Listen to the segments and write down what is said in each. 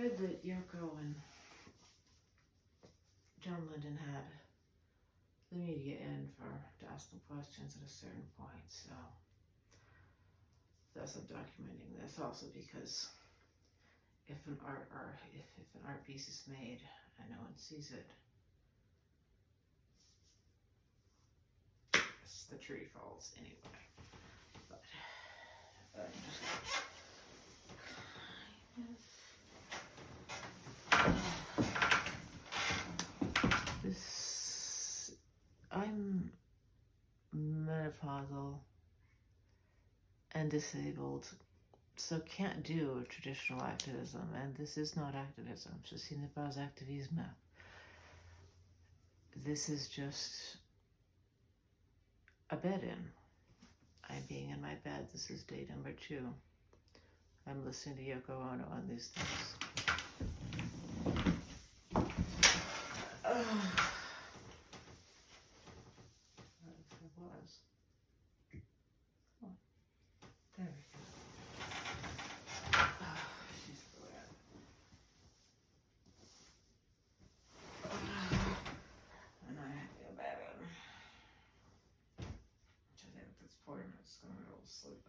heard that Yoko and John Lennon had the media in to ask them questions at a certain point, so thus I'm documenting this also because if an art piece is made and no one sees it, the tree falls anyway. But I'm just I'm menopausal and disabled, so can't do traditional activism, and this is not activism. Ceci n'est pas activisme. This is just a bed-in. I'm being in my bed. This is day number 2. I'm listening to Yoko Ono on these things. There we go. She's glad. And I feel bad. Which I think at this point I'm just going to go to sleep.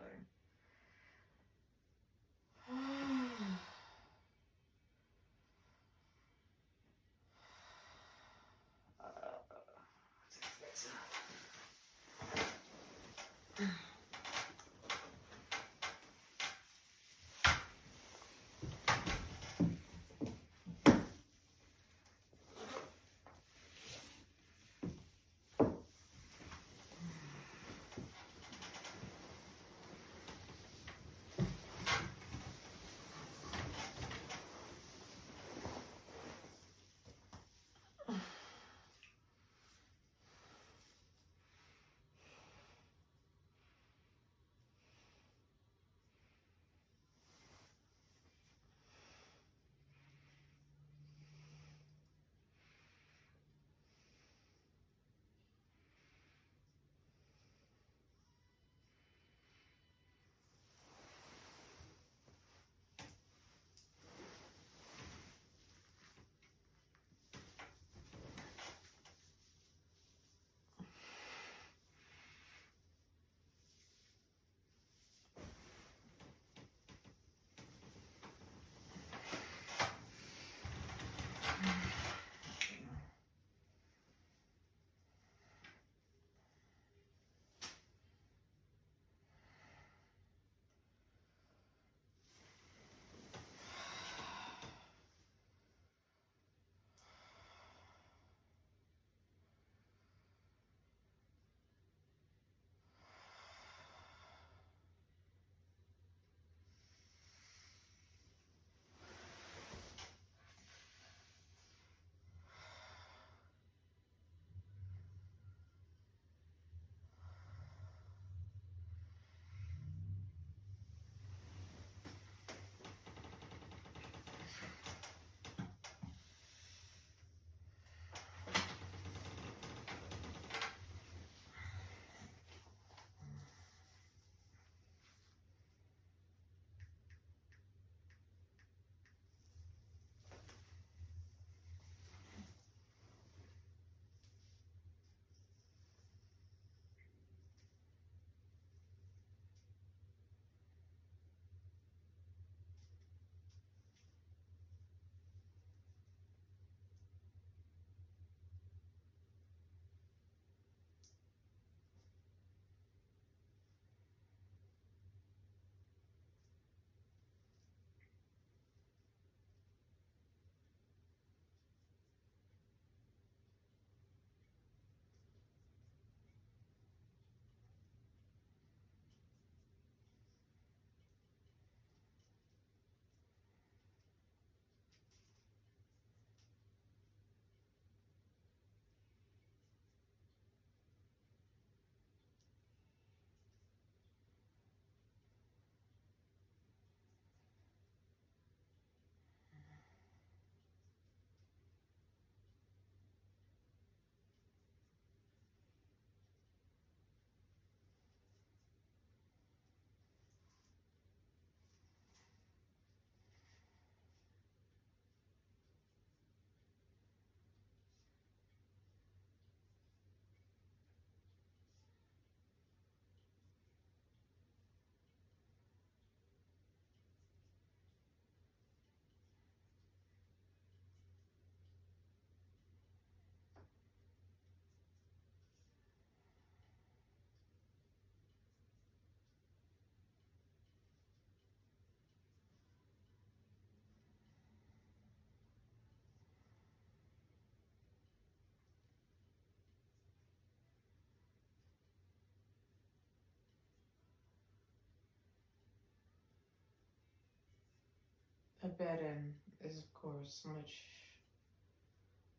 a bed-in is, of course, much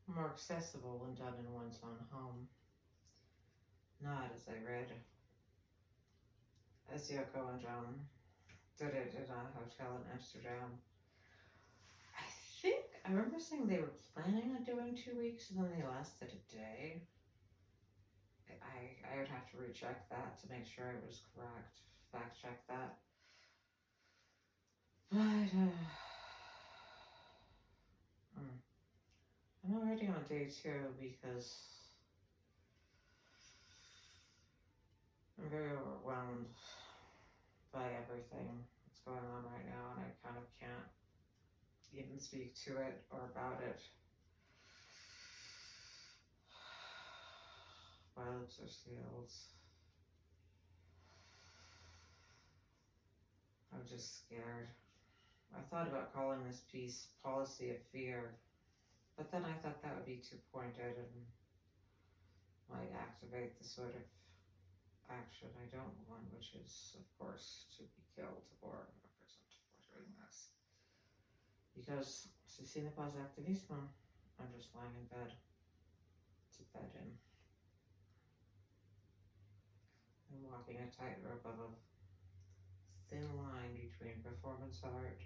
more accessible when done in one's own home. Not, as I read, as Yoko and did it in a hotel in Amsterdam. I remember saying they were planning on doing 2 weeks and then they lasted a day. I would have to recheck that to make sure it was correct, fact check that. But I'm already on day 2 because I'm very overwhelmed by everything that's going on right now, and I kind of can't even speak to it or about it. My lips are sealed. I'm just scared. I thought about calling this piece Policy of Fear, but then I thought that would be too pointed and might activate the sort of action I don't want, which is, of course, to be killed or imprisoned for doing this. Because Ceci n'est pas activisme. I'm just lying in bed. It's a bed-in. I'm walking a tightrope of a thin line between performance art,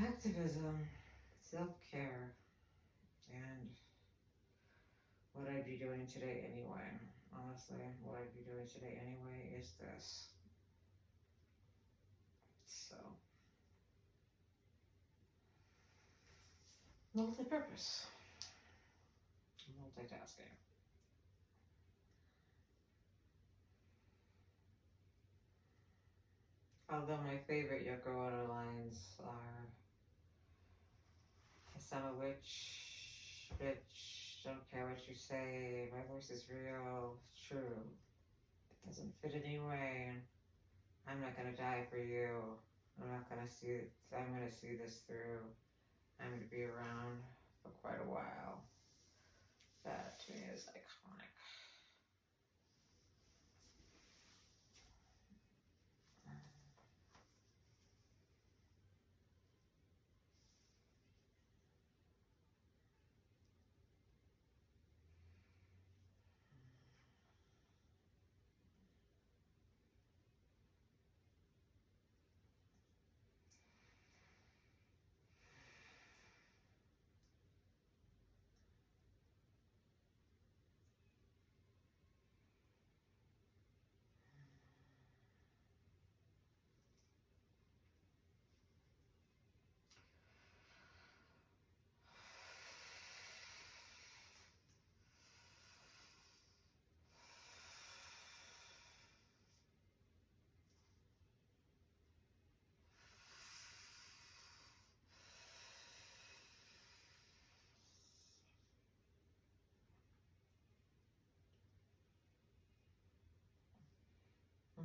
activism, self-care, and what I'd be doing today anyway. Honestly, what I'd be doing today anyway is this. So, multi-purpose, multitasking. Although my favorite Yoko Ono lines are, "Guess I'm a witch, bitch, don't care what you say, my voice is real, it's true, it doesn't fit anyway, I'm not gonna die for you, I'm gonna see this through, I'm gonna be around for quite a while." That to me is iconic.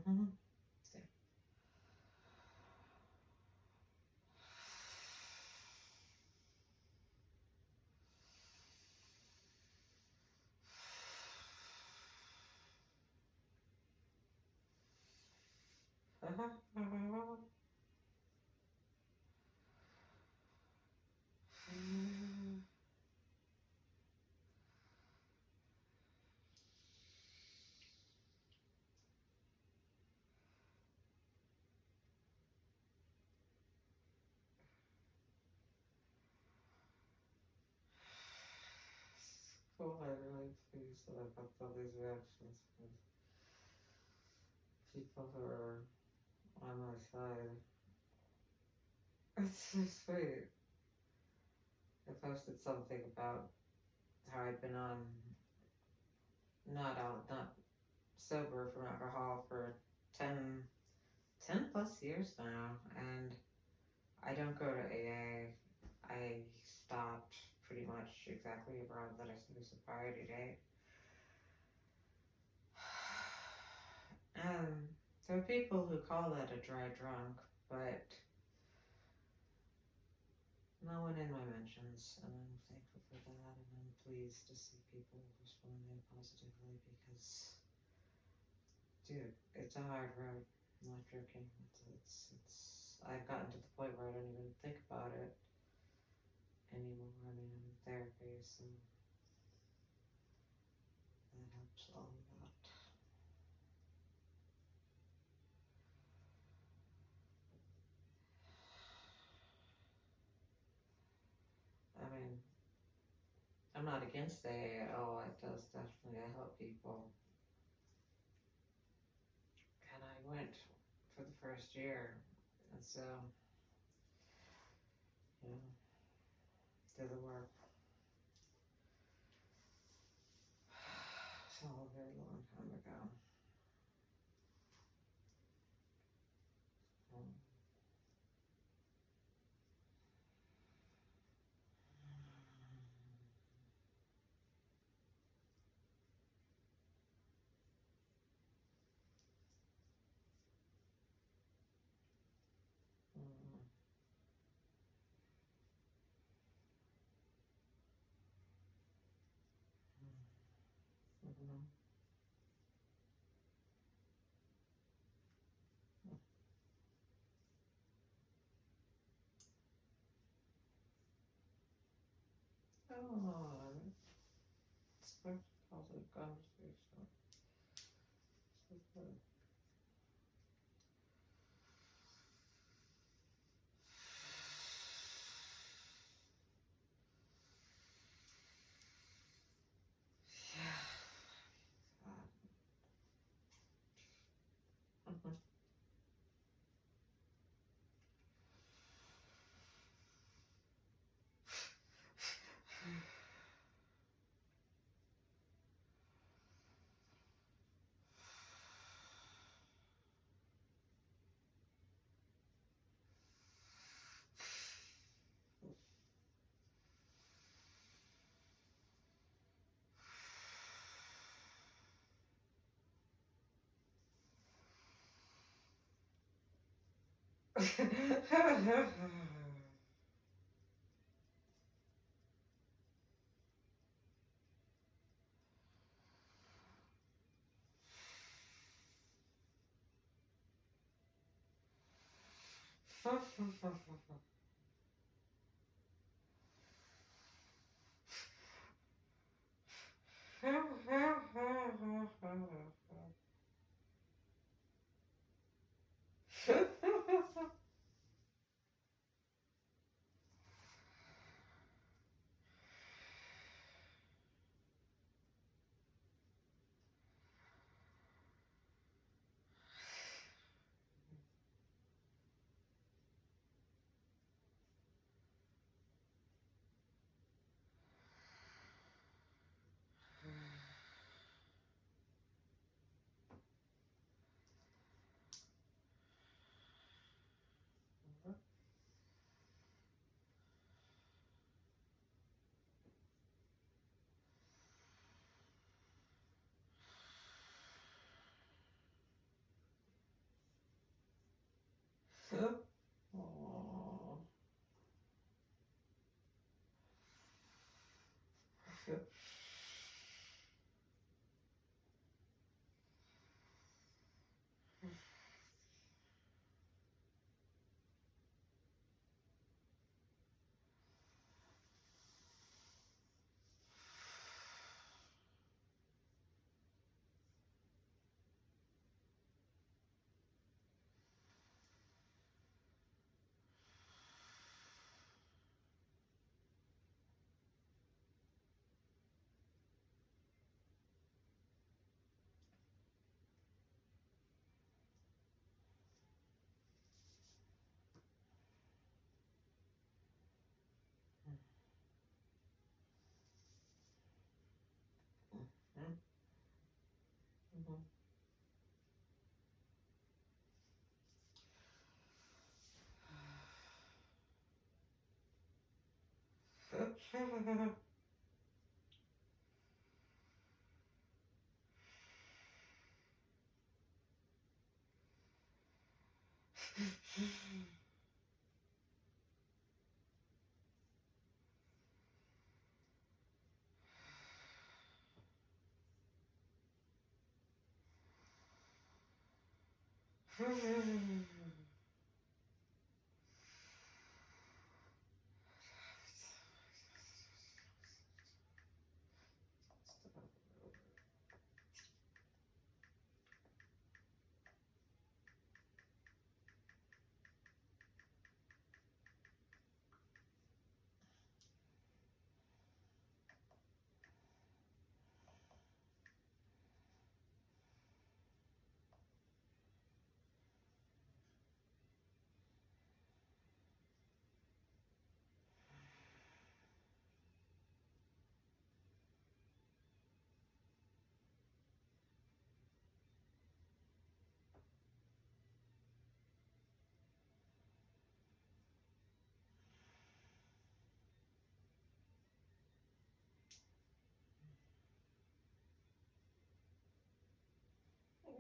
Mm-hmm. Cool, I'm really pleased that I've got all these reactions from people who are on my side. It's so sweet. I posted something about how I'd been on not sober from alcohol for 10 plus years now, and I don't go to AA. I stopped pretty much exactly around that I said was a priority date. There are people who call that a dry drunk, but no one in my mentions, and I'm thankful for that, and I'm pleased to see people responding positively because, dude, it's a hard road. I'm not joking. I've gotten to the point where I don't not against AA at all. It does definitely help people. And I went for the first year, and so, did the work. It's all a very long time ago. Oh, expect positive conversation. So good.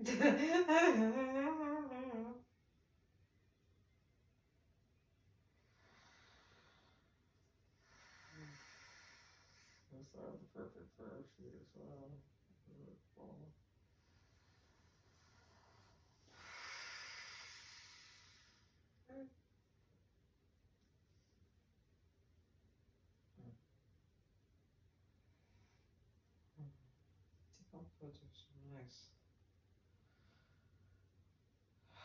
That's the perfect parachute as well. Really cool. Default filters are nice. I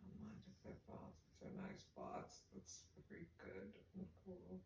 don't mind if they're bots. If they're nice bots, that's very good and cool.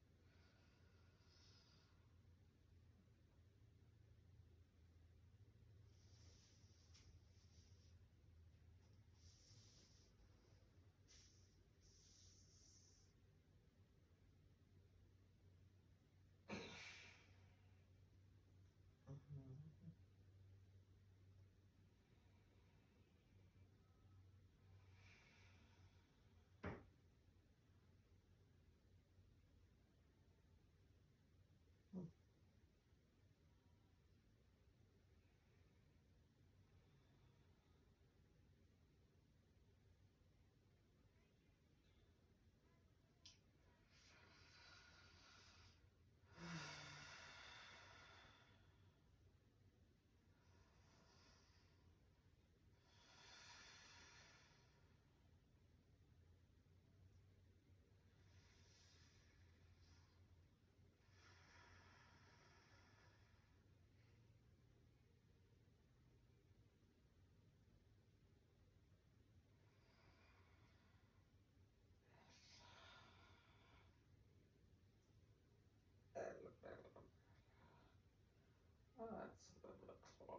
Oh, that's what it looks like.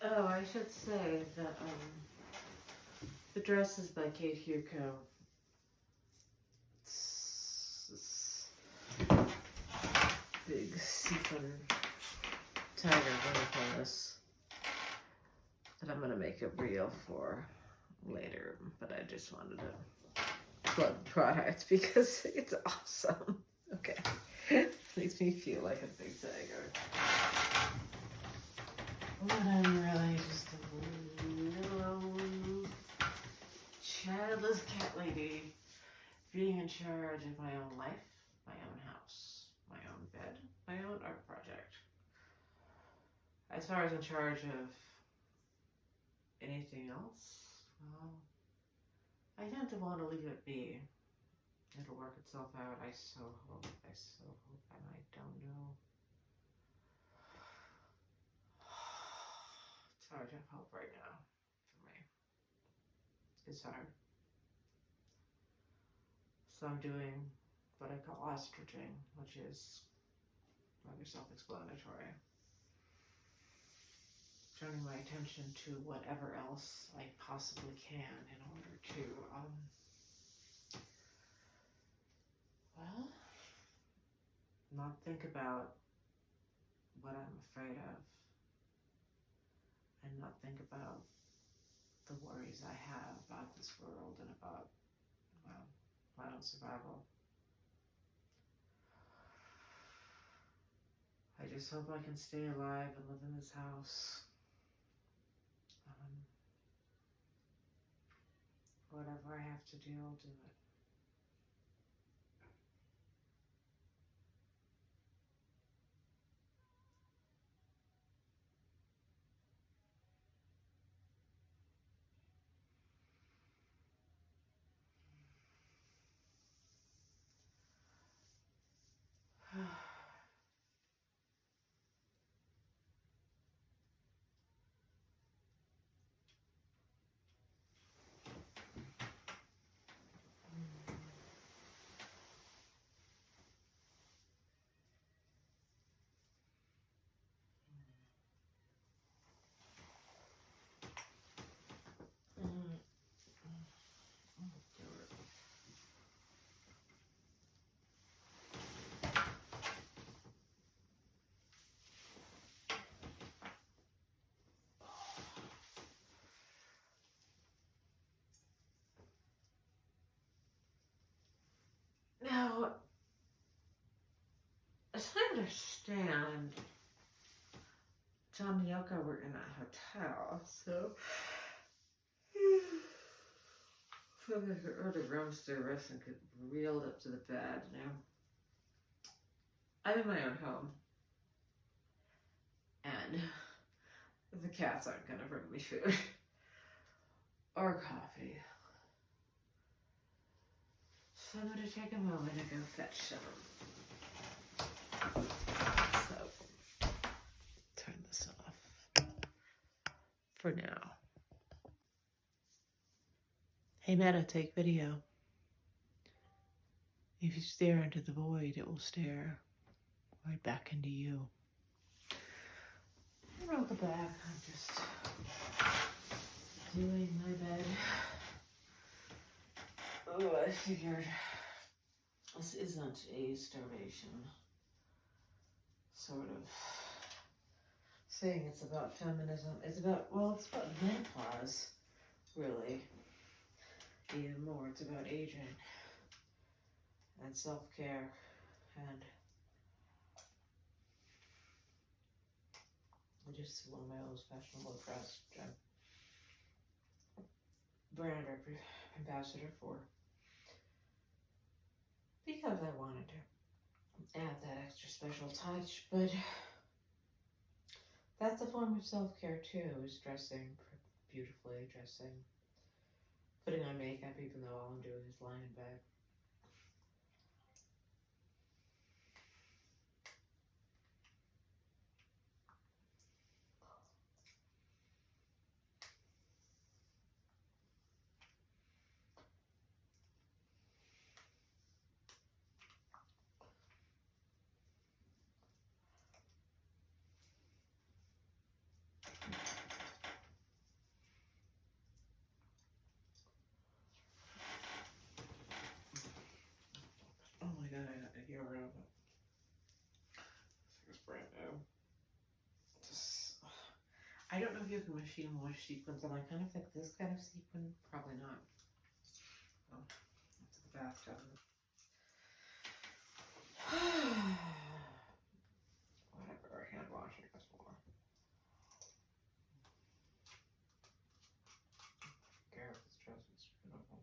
Oh, I should say that the dress is by Kate Yoko. It's big sequin tiger version of this that I'm gonna make a reel for later, but I just wanted to plug the product because it's awesome. Okay. Makes me feel like a big tiger. But I'm really just a little childless cat lady being in charge of my own life, my own house, my own bed, my own art project. As far as in charge of anything else, well, I tend to want to leave it be. It'll work itself out, I so hope, and I don't know. It's hard to have hope right now for me. It's hard. So I'm doing what I call ostriching, which is rather self-explanatory. Turning my attention to whatever else I possibly can in order to, well, not think about what I'm afraid of and not think about the worries I have about this world and about, well, my own survival. I just hope I can stay alive and live in this house. Whatever I have to do, I'll do it. Now, as I understand, John and Yoko were in a hotel, so they could order room service and could be reeled up to the bed. Now, I'm in my own home, and the cats aren't going to bring me food or coffee. So I'm going to take a moment and go fetch some. So, turn this off for now. Hey Meta, take video. If you stare into the void, it will stare right back into you. Welcome back. I'm just doing my bed. Oh, I figured this isn't a starvation sort of saying. It's about feminism. It's about menopause, really. Even more, it's about aging and self-care and just one of my most fashionable dress, which I'm brand ambassador for, because I wanted to add that extra special touch. But that's a form of self-care too, is dressing beautifully, putting on makeup even though all I'm doing is lying in bed. Oh my god, I got to get rid of it. This is brand new. I don't know if you have machine wash sequins, and I kind of think this kind of sequin, probably not. Oh, that's the bathtub. Whatever, hand washing is for. Garrett's dress is beautiful.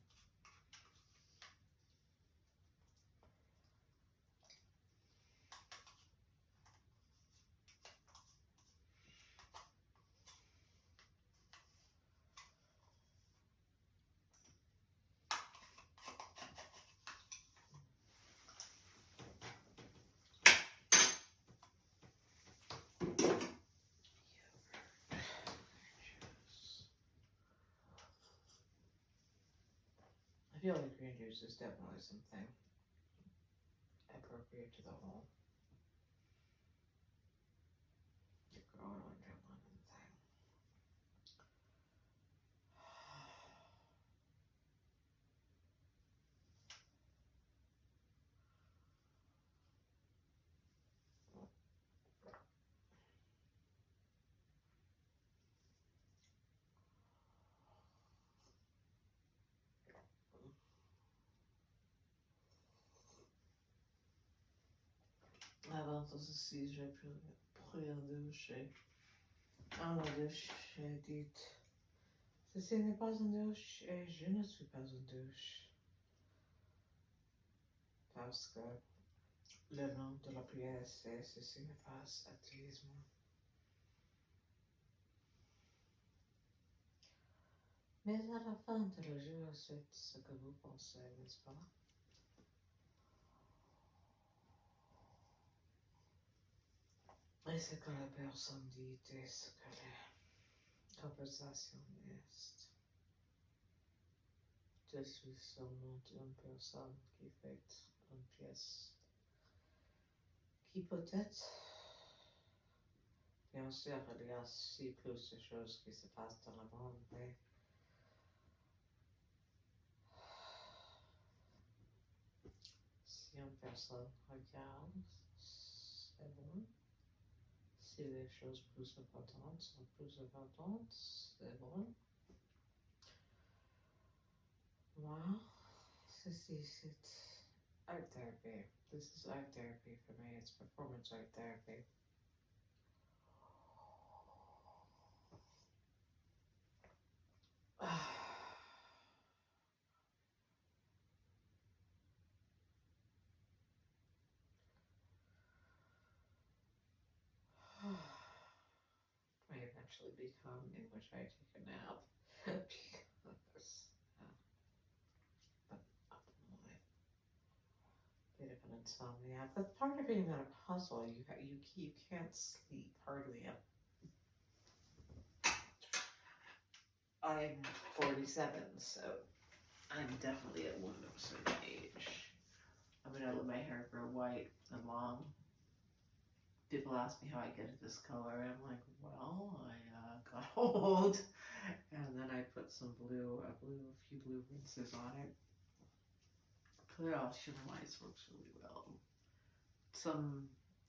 I feel like green juice is definitely something appropriate to the whole growing on your lemon thing. Avant ceci, j'ai pris un douche. Dans la douche, j'ai dit, ceci n'est pas une douche et je ne suis pas une douche. Parce que le nom de la prière, c'est ceci n'est pas activisme. Mais à la fin de le jour, c'est ce que vous pensez, n'est-ce pas? Et ce que la personne dit et ce que la conversation est. Je suis seulement une personne qui fait une pièce qui peut-être, bien sûr, il y a si plus de choses qui se passent dans le monde, mais si une personne regarde, c'est bon. Si les choses plus importantes sont plus importantes, c'est bon. Moi, ceci c'est art therapy. This is art therapy for me. It's performance art therapy. May eventually become in which I take a nap because, but at the moment, bit of an insomnia. That's part of being menopausal. You can't sleep hardly. I'm 47, so I'm definitely at one of a certain age. I'm gonna let my hair grow white and long. People ask me how I get it this color, and I'm like, well, I got old, and then I put some a few blue rinses on it. Clear off sugar mites works really well.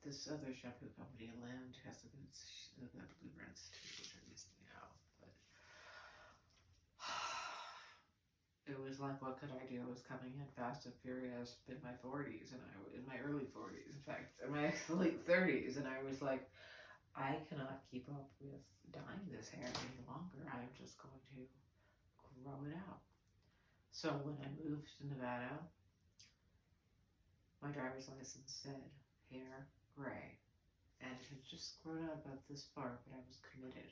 This other shampoo company, Lennon, has a good blue rinse too, which are missing out. But it was like, what could I do? I was coming in fast and furious in my 40s, and in my early 40s, in fact, in my late 30s, and I was like, I cannot keep up with dyeing this hair any longer. I am just going to grow it out. So when I moved to Nevada, my driver's license said hair gray, and it had just grown out about this far, but I was committed.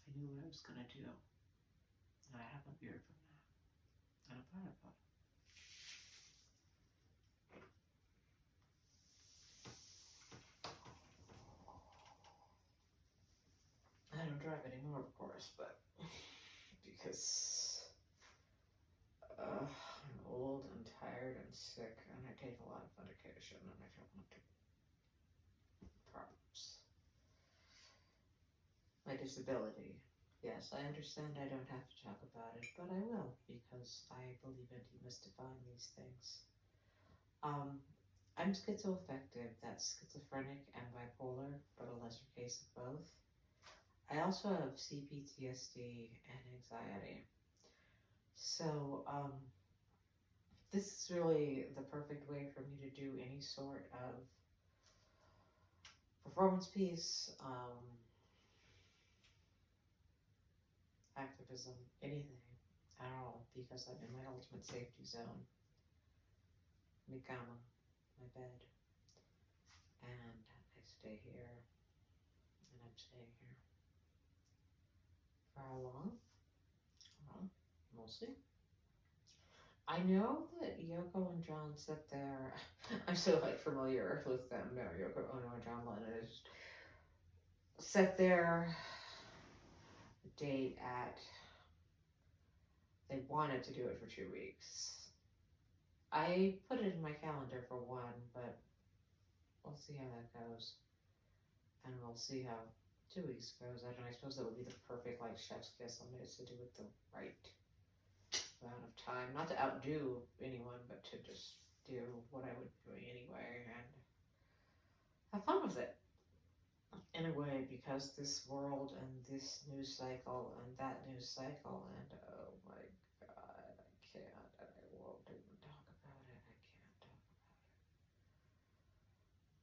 I knew what I was going to do, and I have a beard from that, and I'm proud of it. I don't drive anymore, of course, but because I'm old and tired and sick, and I take a lot of medication, and I don't want to problems. My disability. Yes, I understand I don't have to talk about it, but I will, because I believe in demystifying these things. I'm schizoaffective. That's schizophrenic and bipolar, but a lesser case of both. I also have CPTSD and anxiety. So, this is really the perfect way for me to do any sort of performance piece, activism, anything at all, because I'm in my ultimate safety zone. Mi cama, my bed, and I stay here, and I'm staying here. For how long? Well, we'll see. I know that Yoko and John sit there. I'm so familiar with them. No, Yoko Ono and John Lennon is set their date at. They wanted to do it for 2 weeks. I put it in my calendar for 1, but we'll see how that goes, and we'll see how 2 weeks goes. I don't know. I suppose that would be the perfect chef's kiss on it, to do it the right amount of time, not to outdo anyone, but to just do what I would be doing anyway and have fun with it in a way, because this world and this news cycle and that news cycle and oh my god, I can't, and I won't even talk about it. I can't talk about it.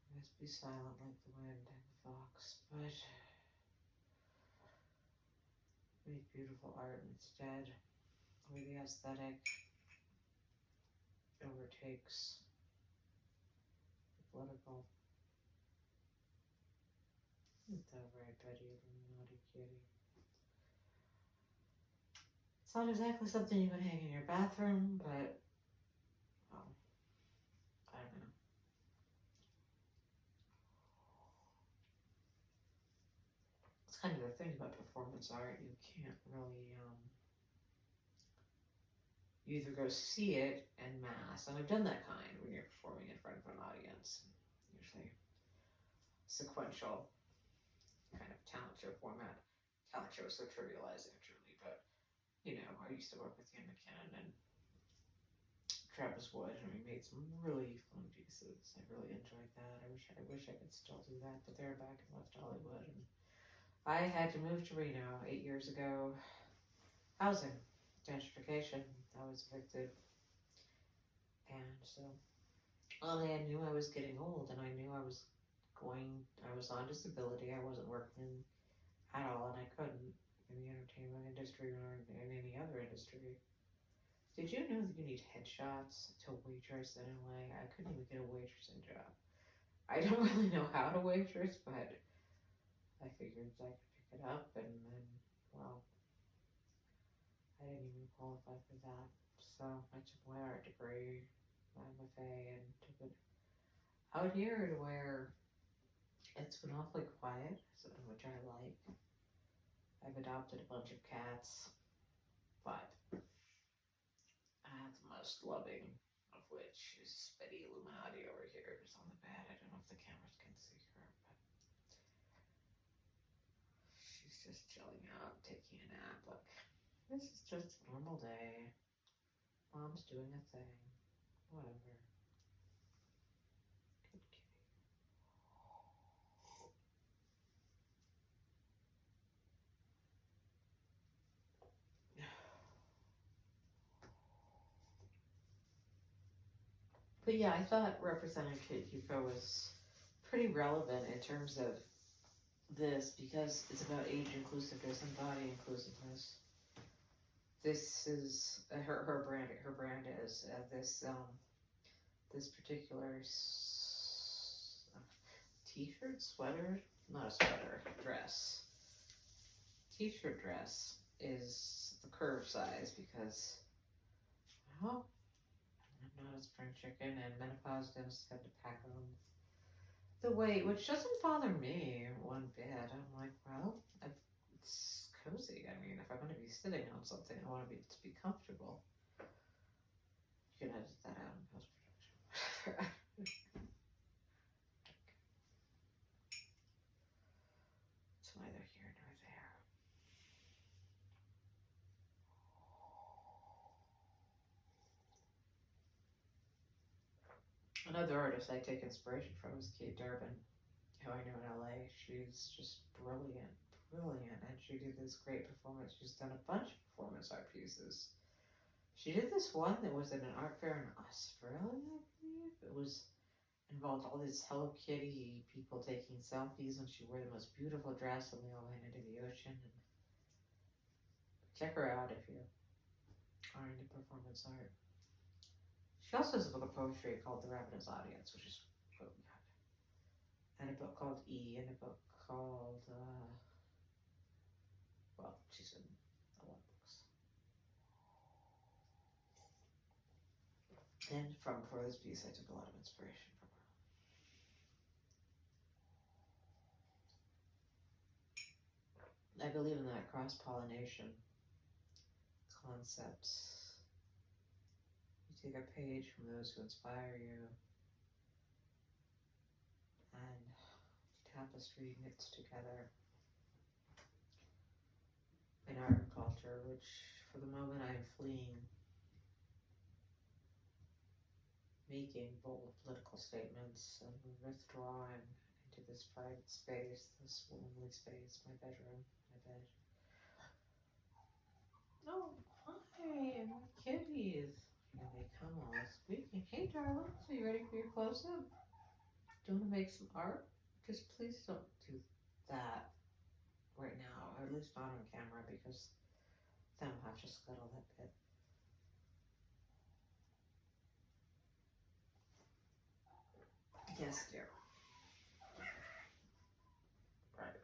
I must be silent like the wind and the fox, but make beautiful art instead, where the aesthetic overtakes the political. Isn't that right, Betty, little naughty kitty? It's not exactly something you can hang in your bathroom, but, well, I don't know. It's kind of the thing about performance art. You can't really, you either go see it en masse, and I've done that kind when you're performing in front of an audience, usually sequential kind of talent show format. Talent show is so trivialized actually, but I used to work with Ian McKinnon and Travis Wood, and we made some really fun pieces. I really enjoyed that. I wish I could still do that, but they're back in West Hollywood, and I had to move to Reno 8 years ago. Housing, gentrification. I was evicted, can. So, only I knew I was getting old, and I knew I was on disability. I wasn't working at all, and I couldn't in the entertainment industry or in any other industry. Did you know that you need headshots to waitress in LA? I couldn't even get a waitressing job. I don't really know how to waitress, but I figured I could pick it up, and then, well, I didn't even qualify for that. So I took my art degree, my MFA, and took it out here to where it's been awfully quiet, which I like. I've adopted a bunch of cats, but the most loving of which is Betty Illuminati over here, who's on the bed. I don't know if the cameras can see her, but she's just chilling out, taking a nap. Look, this is just a normal day. Mom's doing a thing. Whatever. Good kitty. But yeah, I thought Representative Yoko was pretty relevant in terms of this because it's about age inclusiveness and body inclusiveness. This is her brand. Her brand is this particular t-shirt, sweater, not a sweater, dress. T-shirt dress is the curve size because, well, I'm not a spring chicken, and menopause dentists have to pack on the weight, which doesn't bother me one bit. I'm like, well, it's cozy. I mean, if I'm going to be sitting on something, I want to be comfortable. You can edit that out in post-production. It's neither here nor there. Another artist I take inspiration from is Kate Durbin, who I know in LA. She's just brilliant, and she did this great performance. She's done a bunch of performance art pieces. She did this one that was at an art fair in Australia, I believe. It involved all these Hello Kitty people taking selfies, and she wore the most beautiful dress, and they all went into the ocean. And check her out if you are into performance art. She also has a book of poetry called The Ravenous Audience, which is really good. And a book called E, and a book called, well, she's in a lot of books. And for this piece, I took a lot of inspiration from her. I believe in that cross-pollination concept. You take a page from those who inspire you, and tapestry knits together in art and culture, which for the moment I am fleeing, making bold political statements and withdrawing into this private space, this lonely space, my bedroom, my bed. Oh, hi, my kitties. Here they come all squeaking. Hey, darling, so you ready for your close-up? Do you want to make some art? Just please don't do that right now, or at least not on camera, because then I'll have to scuttle that bit. Yes, dear. Right.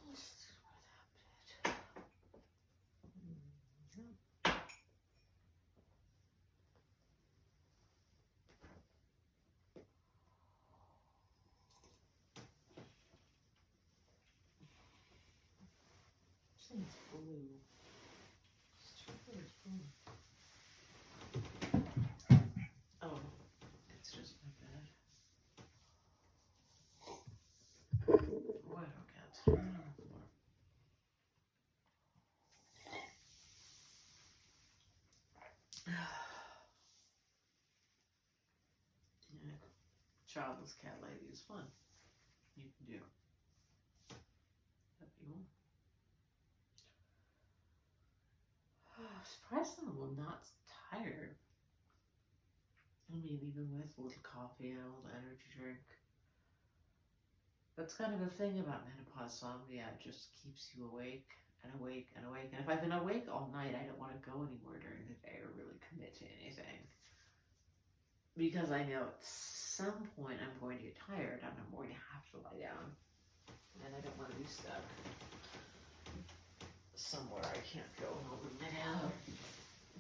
Let's do that bit. Seems blue. Oh, it's just my bed. Oh, I don't get it on the floor. Yeah, childless cat lady is fun. You can do that you want. Surprisingly, will not tired. I mean, even with a little coffee and a little energy drink. That's kind of the thing about menopause insomnia. It just keeps you awake and awake and awake. And if I've been awake all night, I don't want to go anywhere during the day or really commit to anything. Because I know at some point I'm going to get tired and I'm going to have to lie down. And I don't want to be stuck somewhere I can't go home and get out.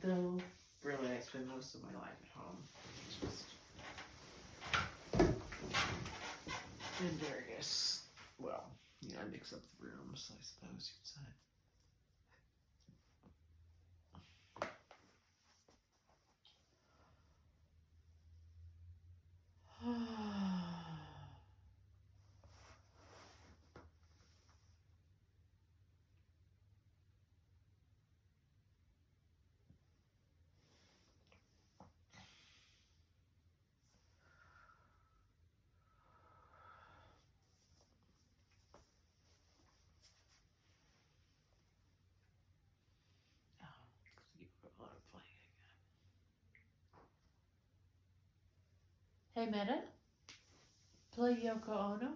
Though, really, I spend most of my life at home. Just in various, well, you know, I mix up the rooms, I suppose you'd say. Hey Meta, play Yoko Ono.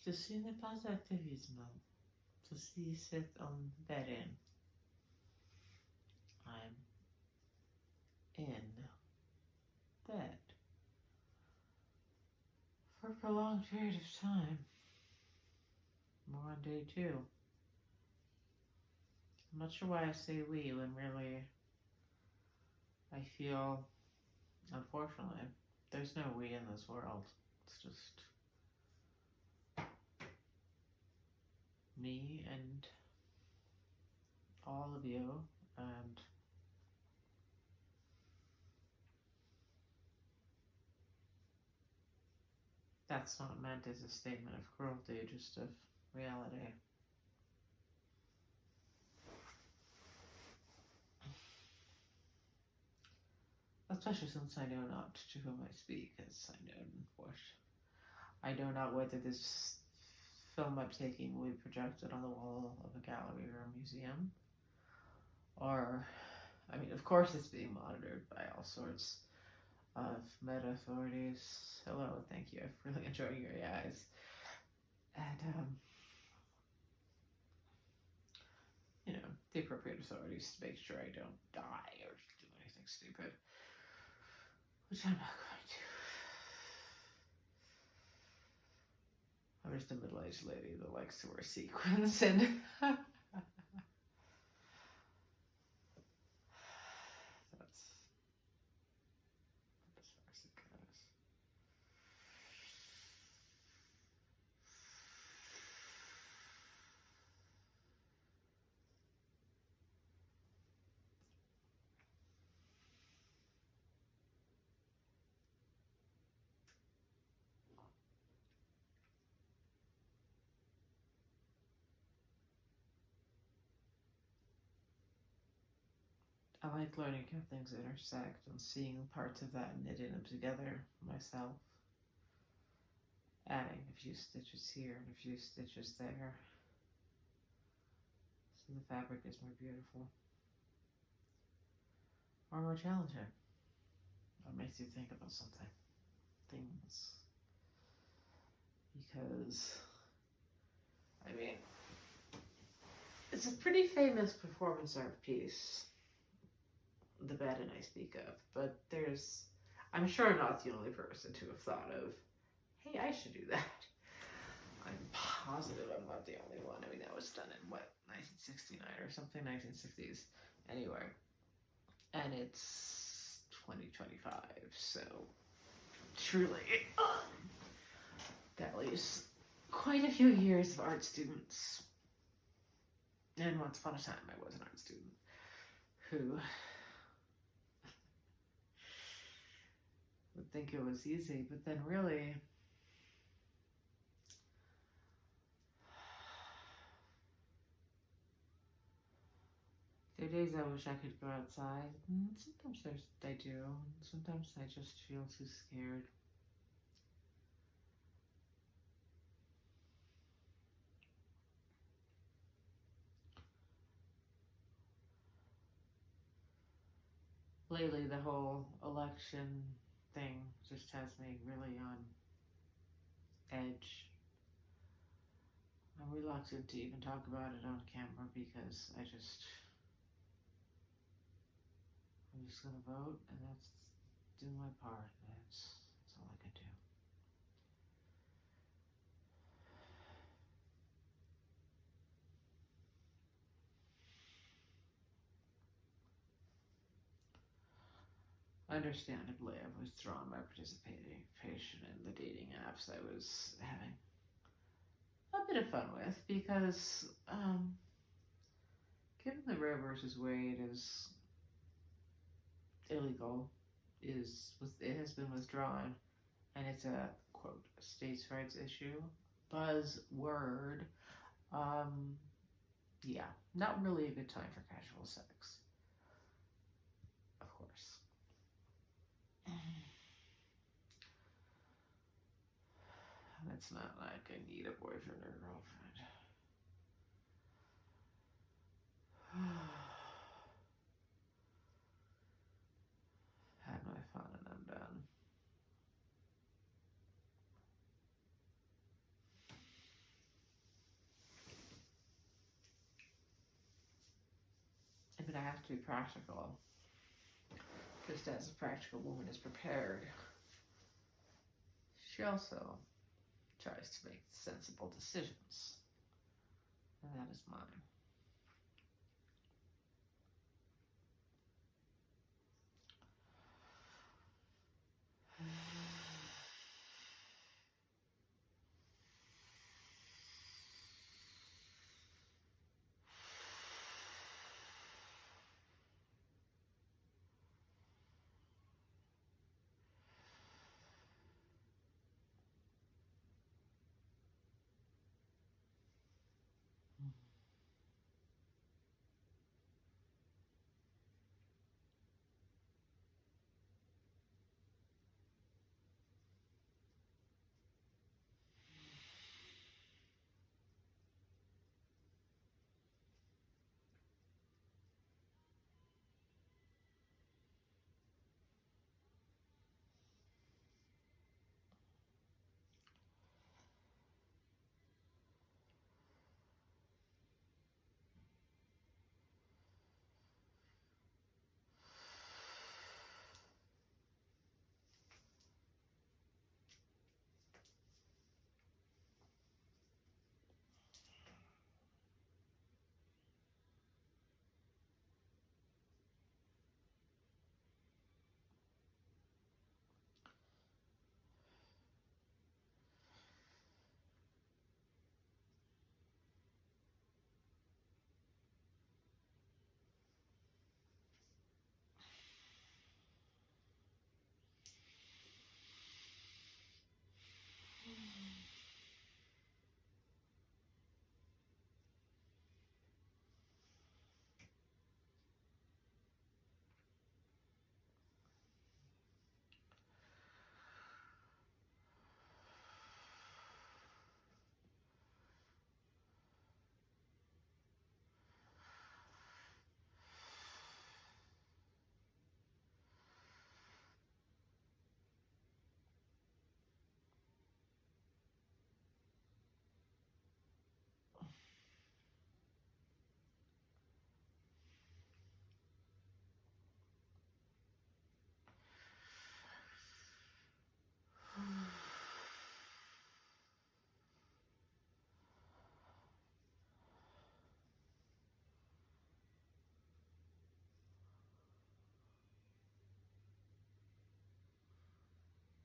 Ceci n'est pas activisme. Ceci c'est un bed-in. I'm in bed for a prolonged period of time. We're on day 2. I'm not sure why I say we when really I feel, unfortunately, there's no we in this world. It's just me and all of you, and that's not meant as a statement of cruelty, just of reality. Especially since I know not to whom I speak, as I know not whether this film I'm taking will be projected on the wall of a gallery or a museum. Or, I mean, of course it's being monitored by all sorts of meta authorities. Hello, thank you. I'm really enjoying your eyes. And, you know, the appropriate authorities to make sure I don't die or do anything stupid. Which I'm not going to. I'm just a middle-aged lady that likes to wear sequins and that's as far as it goes. I like learning how things intersect and seeing parts of that and knitting them together myself. Adding a few stitches here and a few stitches there. So the fabric is more beautiful. Or more challenging. Or makes you think about something. Things. Because, I mean, it's a pretty famous performance art piece. The bed-in I speak of, but I'm sure I'm not the only person to have thought of, hey, I should do that. I'm positive I'm not the only one. I mean, that was done in, 1969 or something, 1960s, anyway. And it's 2025, so truly, that leaves quite a few years of art students. And once upon a time, I was an art student who would think it was easy, but then really, there are days I wish I could go outside, and sometimes I do, and sometimes I just feel too scared. Lately, the whole election thing just has me really on edge. I'm reluctant to even talk about it on camera because I'm just gonna vote, and that's do my part. That's all I can do. Understandably, I've withdrawn my participation in the dating apps I was having a bit of fun with because, given the Roe versus Wade is illegal, it has been withdrawn, and it's a quote states' rights issue. Buzzword. Yeah, not really a good time for casual sex. Of course. It's not like I need a boyfriend or girlfriend. Had my fun and I'm done. But I have to be practical. Just as a practical woman is prepared, she also tries to make sensible decisions. And that is mine.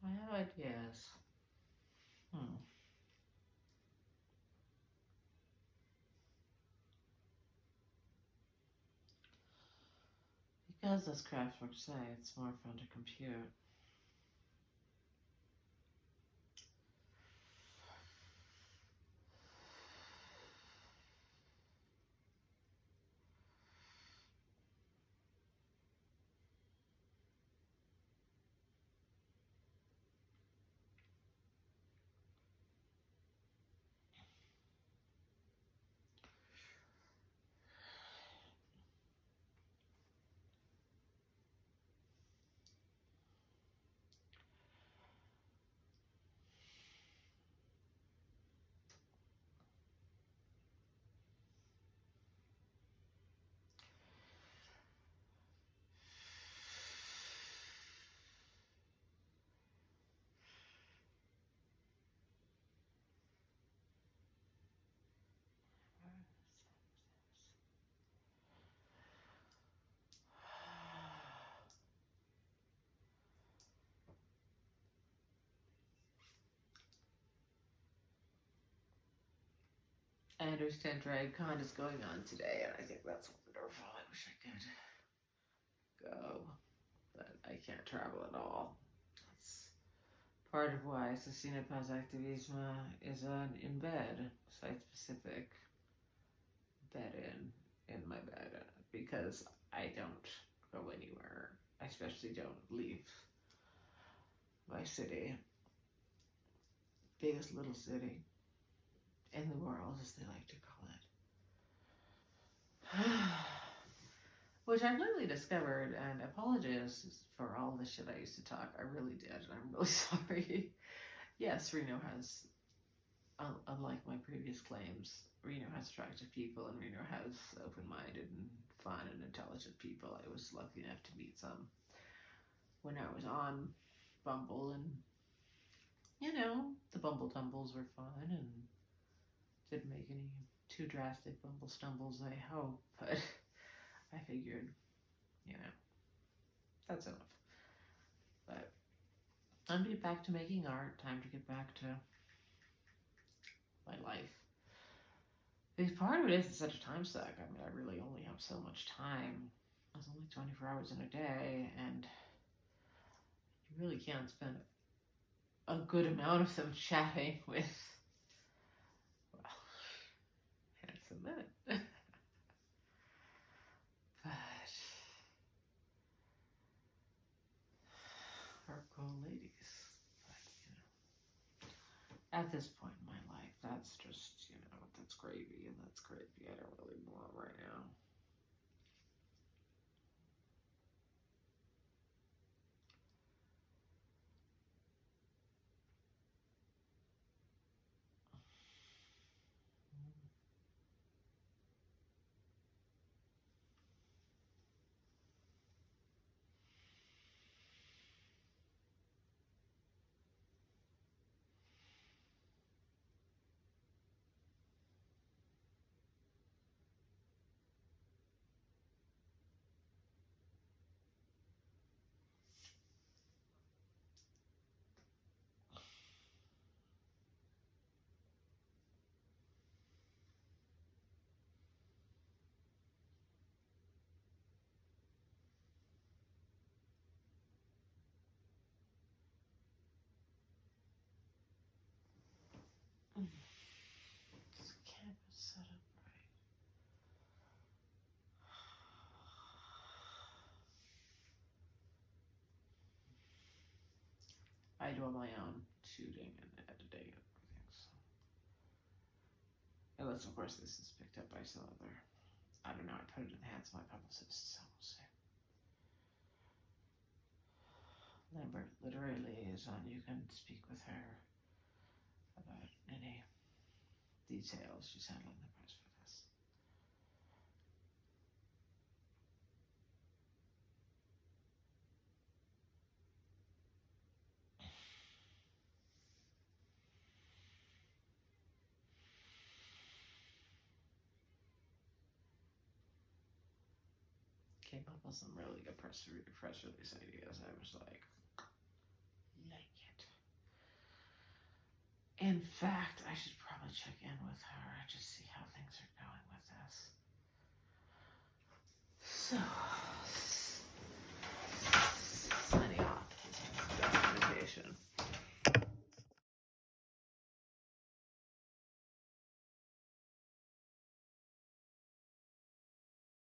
I have ideas. Because as Kraftwerk say, it's more fun to compute. I understand DragCon is going on today, and I think that's wonderful. I wish I could go, but I can't travel at all. That's part of why Ceci Activisme is in bed, site-specific bed in my bed, because I don't go anywhere. I especially don't leave my city, biggest little city in the world, as they like to call it. Which I really discovered, and apologies for all the shit I used to talk. I really did, and I'm really sorry. Yes, Reno has, unlike my previous claims, Reno has attractive people, and Reno has open-minded and fun and intelligent people. I was lucky enough to meet some when I was on Bumble, and you know, the Bumble tumbles were fun and didn't make any too drastic Bumble stumbles, I hope, but I figured, you know, that's enough. But time to get back to making art, time to get back to my life. Because part of it is it's such a time suck. I mean, I really only have so much time. There's only 24 hours in a day, and you really can't spend a good amount of them chatting with, well, handsome men. But hardcore ladies. But, you know, at this point in my life, that's just, you know, that's gravy, and that's gravy I don't really want right now. This camera's set up right. I do all my own shooting and editing and everything, so. Unless, of course, this is picked up by some other, I don't know, I put it in the hands of my publicist, so we'll see. Lambert, literary liaison, you can speak with her about any details. She's handling the press for this. Came up with some really good press release ideas. I was like it. In fact, I should probably check in with her, just see how things are going with this. So.